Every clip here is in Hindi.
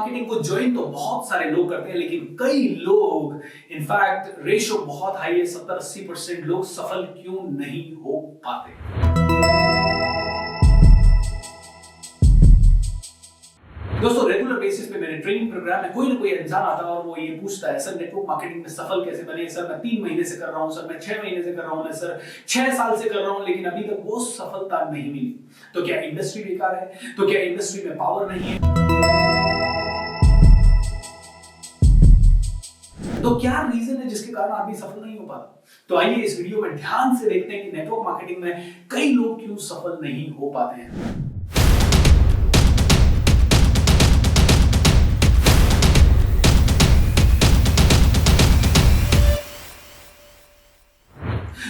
मार्केटिंग को ज्वाइन तो बहुत सारे लोग करते हैं, लेकिन कई लोग, इनफैक्ट रेशो बहुत हाई है, 70-80% लोग सफल क्यों नहीं हो पाते। दोस्तों, रेगुलर बेसिस पे मेरे ट्रेनिंग प्रोग्राम में कोई ना कोई इंसान आता है और वो ये पूछता है, सर नेटवर्क मार्केटिंग में सफल कैसे बने। सर मैं 3 महीने से कर रहा हूं, सर मैं 6 महीने से कर रहा हूं, मैं सर 6 साल से कर रहा हूं, लेकिन अभी तक वो सफलता नहीं मिली। तो क्या इंडस्ट्री बेकार है? तो क्या इंडस्ट्री में पावर नहीं है? तो क्या रीजन है जिसके कारण आदमी सफल नहीं हो पाता? तो आइए इस वीडियो में ध्यान से देखते हैं कि नेटवर्क मार्केटिंग में कई लोग क्यों सफल नहीं हो पाते हैं।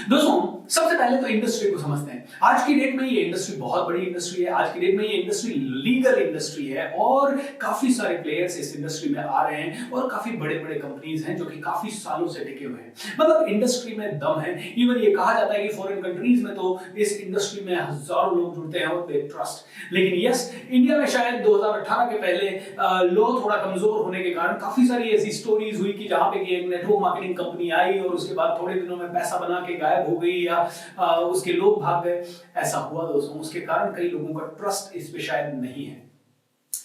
दोस्तों, सबसे पहले तो इंडस्ट्री को समझते हैं। आज की डेट में ये इंडस्ट्री बहुत बड़ी इंडस्ट्री है। आज की डेट में ये इंडस्ट्री लीगल इंडस्ट्री है और काफी सारे प्लेयर्स इस इंडस्ट्री में आ रहे हैं और काफी बड़े बड़े कंपनीज हैं जो कि काफी सालों से टिके हुए हैं। मतलब इंडस्ट्री में दम है। इवन ये कहा जाता है कि फॉरेन कंट्रीज में तो इस इंडस्ट्री में हजारों लोग जुड़ते हैं और दे ट्रस्ट। लेकिन यस, इंडिया में शायद 2018 के पहले लॉ थोड़ा कमजोर होने के कारण काफी सारी ऐसी स्टोरीज हुई कि जहां पे एक नेटवर्क मार्केटिंग कंपनी आई और उसके बाद थोड़े दिनों में पैसा बना के गायब हो गई या उसके लोग भाग गए। ऐसा हुआ दोस्तों। उसके कारण कई लोगों का ट्रस्ट इस पे शायद नहीं है।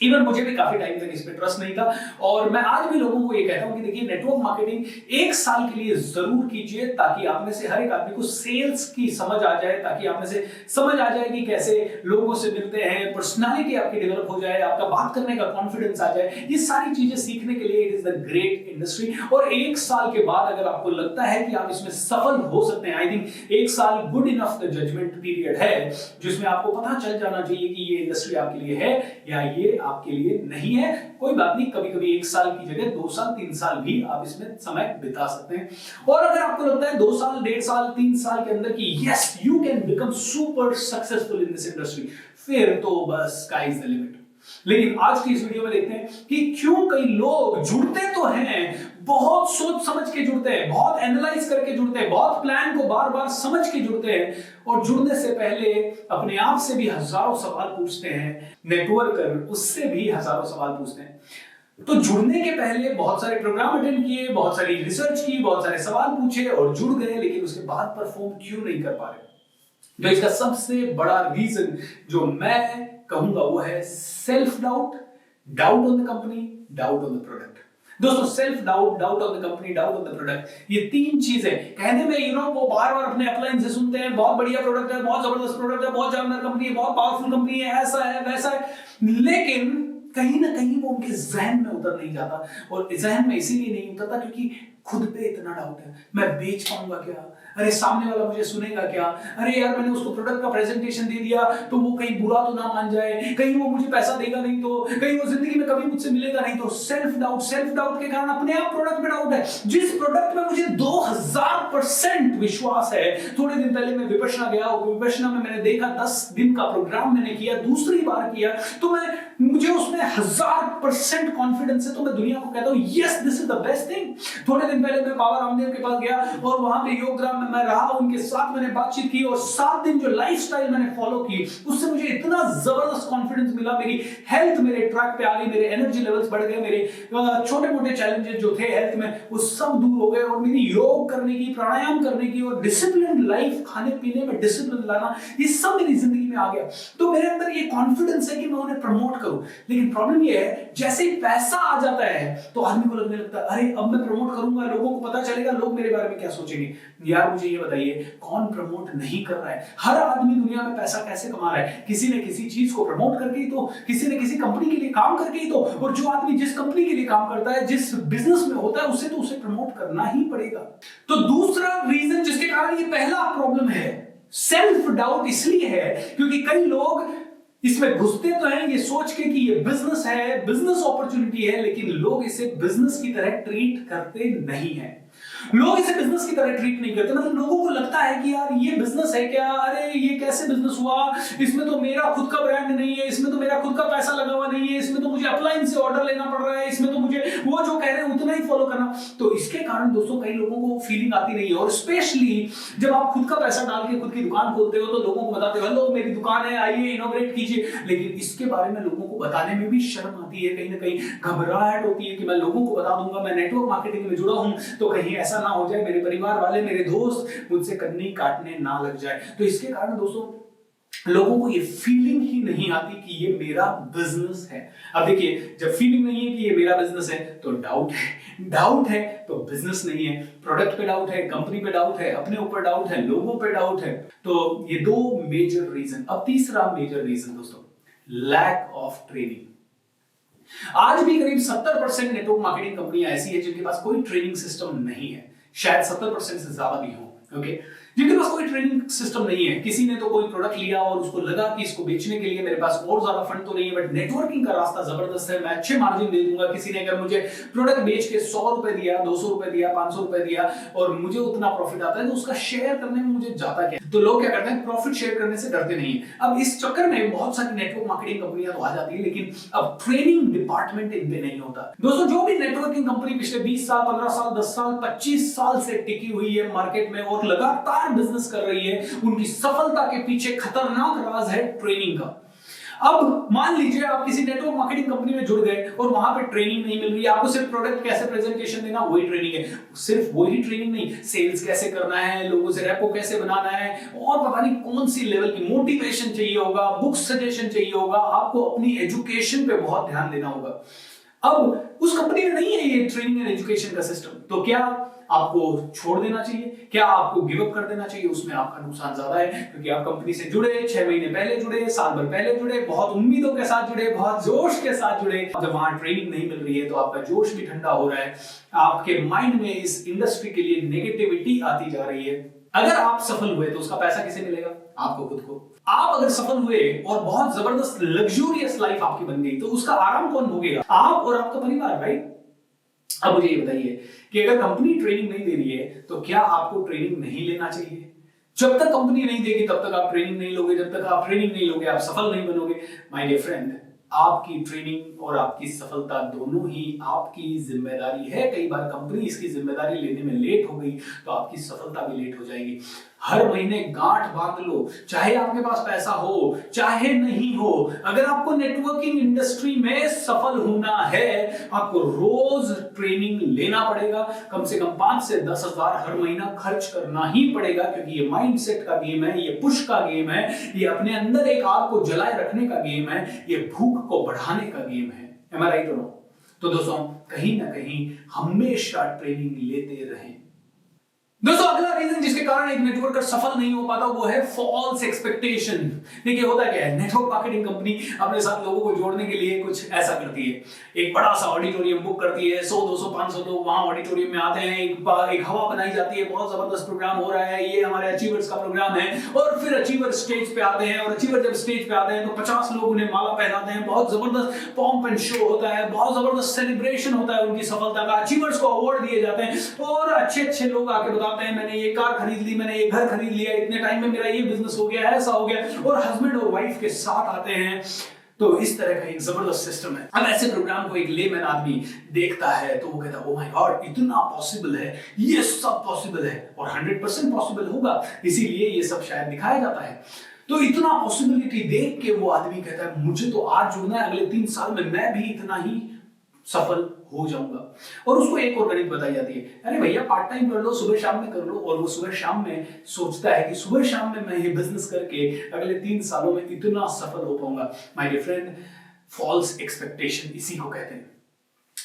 इवन मुझे भी काफी टाइम तक इस पे ट्रस्ट नहीं था और मैं आज भी लोगों को ये कहता हूं कि देखिए, नेटवर्क मार्केटिंग 1 साल के लिए जरूर कीजिए ताकि आप में से हर एक आदमी को सेल्स की समझ आ जाए, ताकि आप में से समझ आ जाए कि कैसे लोगों से मिलते हैं, पर्सनालिटी आपकी डेवलप हो जाए, आपका बात करने का कॉन्फिडेंस आ जाए। ये सारी चीजें सीखने के लिए it is the great industry. और 1 साल के बाद अगर आपको लगता है कि आप इसमें सफल हो सकते हैं, आई थिंक 1 साल good enough the judgement period है जिसमें आपको पता चल जाना चाहिए कि ये इंडस्ट्री आपके लिए है या ये आपके लिए नहीं है। कोई बात नहीं, कभी कभी 1 साल की जगह 2 साल 3 साल भी आप इसमें समय बिता सकते हैं। और अगर आपको लगता है 2 साल 1.5 साल 3 साल के अंदर कि yes you can become super successful in this industry, फिर तो बस स्काई इज द लिमिट। लेकिन आज की इस वीडियो में देखते हैं कि क्यों कई लोग जुड़ते तो हैं, बहुत सोच समझ के जुड़ते हैं, बहुत एनालाइज करके जुड़ते हैं, बहुत प्लान को बार बार समझ के जुड़ते हैं और जुड़ने से पहले अपने आप से भी हजारों सवाल पूछते हैं, नेटवर्कर उससे भी हजारों सवाल पूछते हैं। तो जुड़ने के पहले बहुत सारे प्रोग्राम अटेंड किए, बहुत सारी रिसर्च की, बहुत सारे सवाल पूछे और जुड़ गए, लेकिन उसके बाद परफॉर्म क्यों नहीं कर पा रहे? तो इसका सबसे बड़ा रीजन जो मैं कहूंगा वो है self doubt, doubt on the company, doubt on the product. दोस्तों, self doubt, doubt on the company, doubt on the product, ये 3 चीजें कहने में वो बार बार अपने अपलाइन से सुनते हैं, बहुत बढ़िया प्रोडक्ट है, बहुत जबरदस्त प्रोडक्ट है, बहुत जानदार कंपनी है, बहुत पावरफुल कंपनी है, ऐसा है वैसा है, लेकिन कहीं ना कहीं वो उनके जहन में उतर नहीं जाता। और जहन में इसीलिए नहीं उतरता क्योंकि खुद पे इतना डाउट है, मैं बेच पाऊंगा क्या? अरे सामने वाला मुझे सुनेगा क्या? अरे यार, मैंने उसको प्रोडक्ट का प्रेजेंटेशन दे दिया तो वो कहीं बुरा तो ना मान जाए, कहीं वो मुझे पैसा देगा नहीं तो, कहीं वो जिंदगी में कभी मुझसे मिलेगा नहीं तो। सेल्फ डाउट के कारण अपने आप प्रोडक्ट पे डाउट है। जिस प्रोडक्ट में मुझे 2000% विश्वास है। थोड़े दिन पहले मैं विपश्यना गया, विपश्यना में मैंने देखा 10 दिन का प्रोग्राम मैंने किया, दूसरी बार किया, तो मुझे उसमें 1000% कॉन्फिडेंस है। तो मैं दुनिया को कहता हूं yes this is the best thing. थोड़े दिन पहले मैं बाबा रामदेव के पास गया और वहां पे योगग्राम में मैं रहा, उनके साथ मैंने बातचीत की और 7 दिन जो लाइफस्टाइल मैंने फॉलो की उससे मुझे इतना जबरदस्त कॉन्फिडेंस मिला। मेरी हेल्थ मेरे ट्रैक पे आ गई, मेरे एनर्जी लेवल्स बढ़ गए, मेरे छोटे मोटे चैलेंजेस जो थे हेल्थ में वो सब दूर हो गए और मेरी योग करने की, प्राणायाम करने की और डिसिप्लिन लाइफ, खाने पीने में डिसिप्लिन लाना, ये सब मेरी जिंदगी में आ गया। तो मेरे अंदर ये कॉन्फिडेंस है कि मैं उन्हें प्रमोट करूं। लेकिन प्रॉब्लम ये है, जैसे ही पैसा आ जाता है तो आदमी को लगने लगता है अरे अब मैं प्रमोट करूंगा, लोगों को पता चलेगा, लोग मेरे बारे में क्या सोचेंगे। यार मुझे ये बताइए, कौन प्रमोट नहीं कर रहा है? हर आदमी दुनिया में पैसा कैसे कमा रहा है? किसी ने किसी चीज को प्रमोट करके ही तो, किसी ने किसी कंपनी के लिए काम करके ही तो। और जो आदमी जिस कंपनी के लिए काम करता है, जिस बिजनेस में होता है, उसे तो उसे प्रमोट करना ही पड़ेगा। तो दूसरा रीजन जिसके कारण ये पहला प्रॉब्लम है, सेल्फ डाउट, इसलिए है क्योंकि कई लोग इसमें घुसते तो हैं ये सोच के कि ये बिजनेस है, बिजनेस अपॉर्चुनिटी है, लेकिन लोग इसे बिजनेस की तरह ट्रीट करते नहीं हैं। लोग इसे बिजनेस की तरह ट्रीट नहीं करते। मतलब लोगों को लगता है कि यार ये बिजनेस है क्या, अरे ये कैसे बिजनेस हुआ, इसमें तो मेरा खुद का ब्रांड नहीं है, इसमें तो मेरा खुद का पैसा लगा हुआ नहीं है, इसमें तो मुझे अपलाइन से ऑर्डर लेना पड़ रहा है, इसमें तो मुझे वो जो कह रहे हैं उतना ही फॉलो करना। तो इसके कारण दोस्तों कई लोगों को फीलिंग आती नहीं है। और स्पेशली जब आप खुद का पैसा डाल के खुद की दुकान खोलते हो तो लोगों को बताते हो हेलो मेरी दुकान है, आइए इनॉग्रेट कीजिए, लेकिन इसके बारे में लोगों को बताने में भी शर्म आती है, कहीं ना कहीं घबराहट होती है कि मैं लोगों को बता दूंगा मैं नेटवर्क मार्केटिंग में जुड़ा हूं तो कहीं ऐसा ना हो जाए मेरे परिवार वाले मेरे दोस्त मुझसे कन्नी काटने ना लग जाए। तो इसके कारण दोस्तों लोगों को ये फीलिंग ही नहीं आती कि ये मेरा बिजनेस है। अब देखिए जब फीलिंग नहीं है कि ये मेरा बिजनेस है तो डाउट है, डाउट है तो बिजनेस नहीं है। प्रोडक्ट पे डाउट है, कंपनी पे डाउट है, अपने ऊपर डाउट है, लोगों पे डाउट है। तो ये दो मेजर रीजन। अब तीसरा मेजर रीजन दोस्तों, लैक ऑफ ट्रेनिंग। आज भी करीब 70% नेटवर्क मार्केटिंग कंपनियां ऐसी है जिनके पास कोई ट्रेनिंग सिस्टम नहीं है। शायद 70% से ज्यादा भी हो, ओके, जिनके पास कोई ट्रेनिंग सिस्टम नहीं है। किसी ने तो कोई प्रोडक्ट लिया और उसको लगा कि इसको बेचने के लिए मेरे पास और ज्यादा फंड तो नहीं है, बट नेटवर्किंग का रास्ता जबरदस्त है, मैं अच्छे मार्जिन दे दूंगा। किसी ने अगर मुझे प्रोडक्ट बेच के 100 रुपए दिया, 200 रुपए दिया, 500 रुपए दिया और मुझे उतना प्रॉफिट आता है तो उसका शेयर करने में मुझे जाता क्या। तो लोग क्या करते हैं, प्रॉफिट शेयर करने से डरते नहीं है। अब इस चक्कर में बहुत सारी नेटवर्क मार्केटिंग कंपनियां तो आ जाती है, लेकिन अब ट्रेनिंग डिपार्टमेंट इन पे नहीं होता। दोस्तों जो भी नेटवर्किंग कंपनी पिछले 20 साल, 15 साल, 10 साल, 25 साल से टिकी हुई है मार्केट में और लगातार बिजनेस कर रही है, उनकी सफलता के पीछे खतरनाक राज है ट्रेनिंग का। अब मान लीजिए आप किसी नेटवर्क मार्केटिंग कंपनी में जुड़ गए और वहां पे ट्रेनिंग नहीं मिल रही है, आपको सिर्फ प्रोडक्ट कैसे प्रेजेंटेशन देना वही ट्रेनिंग है। सिर्फ वही ट्रेनिंग नहीं, सेल्स कैसे करना है, लोगों से रेपो कैसे बनाना है, और पता नहीं कौन सी लेवल की मोटिवेशन चाहिए होगा, बुक सजेशन चाहिए होगा, आपको अपनी एजुकेशन पे बहुत ध्यान देना होगा। अब उस कंपनी में नहीं है ये ट्रेनिंग एंड एजुकेशन का सिस्टम, तो क्या आपको छोड़ देना चाहिए, क्या आपको गिव अप कर देना चाहिए? उसमें आपका नुकसान ज्यादा है, क्योंकि आप कंपनी से जुड़े, 6 महीने पहले जुड़े, साल भर पहले जुड़े, बहुत उम्मीदों के साथ जुड़े, बहुत जोश के साथ जुड़े। जब वहां ट्रेनिंग नहीं मिल रही है तो आपका जोश भी ठंडा हो रहा है, आपके माइंड में इस इंडस्ट्री के लिए नेगेटिविटी आती जा रही है। अगर आप सफल हुए तो उसका पैसा किसे मिलेगा? आपको खुद को। आप अगर सफल हुए और बहुत जबरदस्त लग्जूरियस लाइफ आपकी बन गई तो उसका आराम कौन भोगेगा? आप और आपका परिवार, राइट? अब मुझे ये बताइए कि अगर कंपनी ट्रेनिंग नहीं दे रही है तो क्या आपको ट्रेनिंग नहीं लेना चाहिए? जब तक कंपनी नहीं देगी तब तक आप ट्रेनिंग नहीं लोगे, जब तक आप ट्रेनिंग नहीं लोगे आप सफल नहीं बनोगे। माय डियर फ्रेंड, आपकी ट्रेनिंग और आपकी सफलता दोनों ही आपकी जिम्मेदारी है। कई बार कंपनी इसकी जिम्मेदारी लेने में लेट हो गई तो आपकी सफलता भी लेट हो जाएगी। हर महीने गांठ बांध लो, चाहे आपके पास पैसा हो चाहे नहीं हो। अगर आपको नेटवर्किंग इंडस्ट्री में सफल होना है आपको रोज ट्रेनिंग लेना पड़ेगा। कम से कम 5 से 10 हजार हर महीना खर्च करना ही पड़ेगा, क्योंकि ये माइंडसेट का गेम है, ये पुश का गेम है, ये अपने अंदर एक आग को जलाए रखने का गेम है, ये भूख को बढ़ाने का गेम है। Am I right or no? तो दोस्तों कहीं ना कहीं हमेशा ट्रेनिंग लेते रहें। दोस्तों अगला रीजन जिसके कारण एक नेटवर्कर सफल नहीं हो पाता वो है फॉल्स एक्सपेक्टेशन। देखिए होता क्या है, नेटवर्क मार्केटिंग कंपनी अपने साथ लोगों को जोड़ने के लिए कुछ ऐसा करती है, एक बड़ा सा ऑडिटोरियम बुक करती है, 100 200 500 लोग वहां ऑडिटोरियम में आते हैं, एक हवा बनाई जाती है, बहुत जबरदस्त प्रोग्राम हो रहा है, ये हमारे अचीवर्स का प्रोग्राम है। और फिर अचीवर स्टेज पे आते हैं और अचीवर जब स्टेज पे आते हैं तो 50 लोग उन्हें माला पहनाते हैं, बहुत जबरदस्त पॉम्प एंड शो होता है, बहुत जबरदस्त सेलिब्रेशन होता है उनकी सफलता का, अचीवर्स को अवार्ड दिए जाते हैं और अच्छे लोग आके बताते हैं मैंने ये कार खरीद ली, मैंने ये घर खरीद लिया, इतने टाइम में मेरा ये बिजनेस हो गया, ऐसा हो गया, और हस्बैंड और वाइफ के साथ आते हैं। तो इस तरह का एक जबरदस्त सिस्टम है। अब ऐसे प्रोग्राम को एक लेमैन आदमी देखता है तो वो कहता है ओ माय गॉड, इतना पॉसिबल है, ये सब पॉसिबल है और 100% पॉसिबल होगा, इसीलिए ये सब शायद दिखाया जाता है। तो इतना पॉसिबिलिटी देख के वो आदमी कहता है मुझे तो आज जुड़ना है, अगले 3 साल में मैं भी इतना ही सफल हो जाऊंगा। और उसको एक और गणित बताई जाती है, अरे भैया पार्ट टाइम कर लो, सुबह शाम में कर लो। और वो सुबह शाम में सोचता है कि सुबह शाम में मैं ये बिजनेस करके अगले 3 सालों में इतना सफल हो पाऊंगा। My dear friend, false expectation इसी को कहते हैं।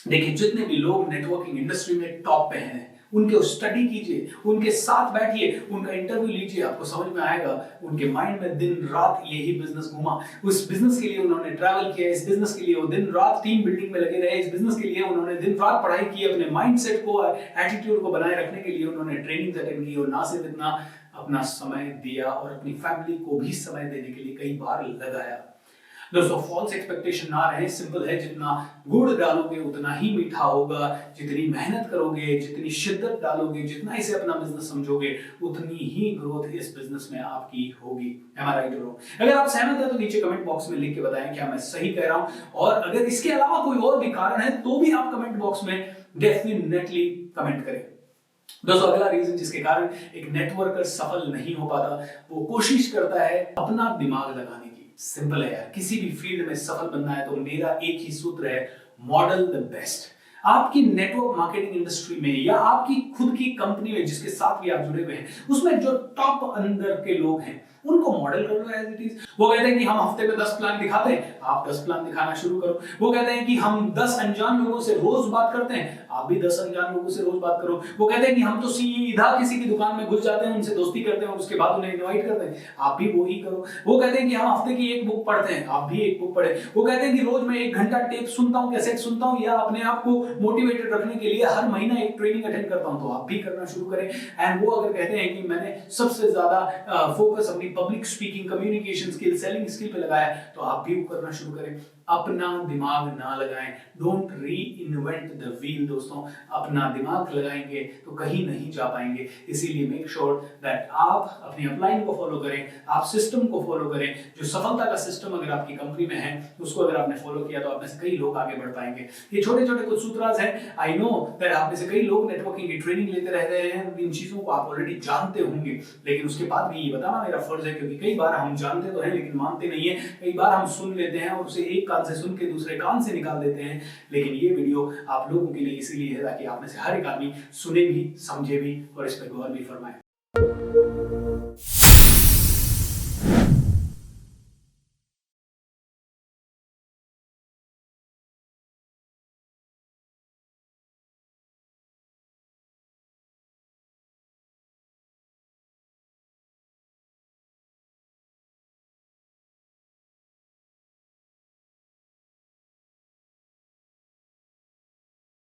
देखिए जितने भी लोग नेटवर्किंग इंडस्ट्री में टॉप पे हैं उनके स्टडी कीजिए, उनके साथ बैठिए, उनका इंटरव्यू लीजिए, आपको समझ में आएगा उनके माइंड में दिन रात यही बिजनेस घूमा। उस बिजनेस के लिए उन्होंने ट्रैवल किया, इस बिजनेस के लिए वो दिन रात टीम बिल्डिंग में लगे रहे, इस बिजनेस के लिए उन्होंने दिन रात पढ़ाई की, अपने माइंडसेट को, एटीट्यूड को बनाए रखने के लिए उन्होंने ट्रेनिंग अटेंड की, और ना सिर्फ इतना अपना समय दिया और अपनी फैमिली को भी समय देने के लिए कई बार लगाया। दोस्तों फॉल्स एक्सपेक्टेशन ना रहे, सिंपल है, जितना गुड़ डालोगे उतना ही मीठा होगा, जितनी मेहनत करोगे, जितनी शिद्दत डालोगे, जितना इसे अपना बिजनेस समझोगे, उतनी ही ग्रोथ इस बिजनेस में आपकी होगी। Am I right or wrong? अगर आप सहमत हैं तो नीचे कमेंट बॉक्स में लिख के बताएं क्या मैं सही कह रहा हूं, और अगर इसके अलावा कोई और भी कारण है तो भी आप कमेंट बॉक्स में डेफिनेटली कमेंट करें। दोस्तों अगला रीजन जिसके कारण एक नेटवर्कर सफल नहीं हो पाता, वो कोशिश करता है अपना दिमाग लगाने की। सिंपल है यार, किसी भी फील्ड में सफल बनना है तो मेरा एक ही सूत्र है, मॉडल द बेस्ट। आपकी नेटवर्क मार्केटिंग इंडस्ट्री में या आपकी खुद की कंपनी में जिसके साथ भी आप जुड़े हुए हैं, उसमें जो टॉप अंदर के लोग हैं उनको मॉडल कर लो एज इट इज। वो कहते हैं कि हम हफ्ते में 10 प्लान दिखाते हैं, आप 10 प्लान दिखाना शुरू करो। वो कहते हैं कि हम 10 अनजान लोगों से रोज बात करते हैं, आप भी 10 अनजान लोगों से रोज बात करो। वो कहते हैं कि हम तो सीधा किसी की दुकान में घुस जाते हैं, उनसे दोस्ती करते हैं और उसके बाद उन्हें इनवाइट करते हैं, आप भी वो ही करो। वो कहते हैं कि हम हफ्ते की एक बुक पढ़ते हैं, आप भी एक बुक पढ़े। वो कहते हैं कि रोज मैं 1 घंटा टेप सुनता हूँ, कैसेट सुनता हूँ, या अपने आप को मोटिवेटेड रखने के लिए हर महीना एक ट्रेनिंग अटेंड करता हूँ, तो आप भी करना शुरू करें। एंड वो अगर कहते हैं कि मैंने सबसे ज्यादा फोकस अपनी public speaking, communication skill, selling skill पे लगाया है, तो आप भी वो करना शुरू करें। अपना दिमाग ना लगाएं, डोंट री इन्वेंट द व्हील। दोस्तों अपना दिमाग लगाएंगे तो कहीं नहीं जा पाएंगे, इसीलिए मेक श्योर दैट आप अपनी अपलाइन को फॉलो करें, आप सिस्टम को फॉलो करें। जो सफलता का सिस्टम अगर आपकी कंपनी में है, उसको अगर आपने फॉलो किया तो आप में से कई लोग आगे बढ़ पाएंगे। ये छोटे छोटे कुछ सूत्राज हैं, आई नो दैट आप में से कई लोग नेटवर्किंग की ट्रेनिंग लेते रहते हैं, इन चीजों को आप ऑलरेडी जानते होंगे, लेकिन उसके बाद भी ये बताना मेरा फर्ज है, क्योंकि कई बार हम जानते तो हैं लेकिन मानते नहीं है। कई बार हम सुन लेते हैं और उसे एक कान से सुन के दूसरे कान से निकाल देते हैं, लेकिन ये वीडियो आप लोगों के लिए इसीलिए है ताकि आप में से हर एक आदमी सुने भी, समझे भी और इस पर गौर भी फरमाए।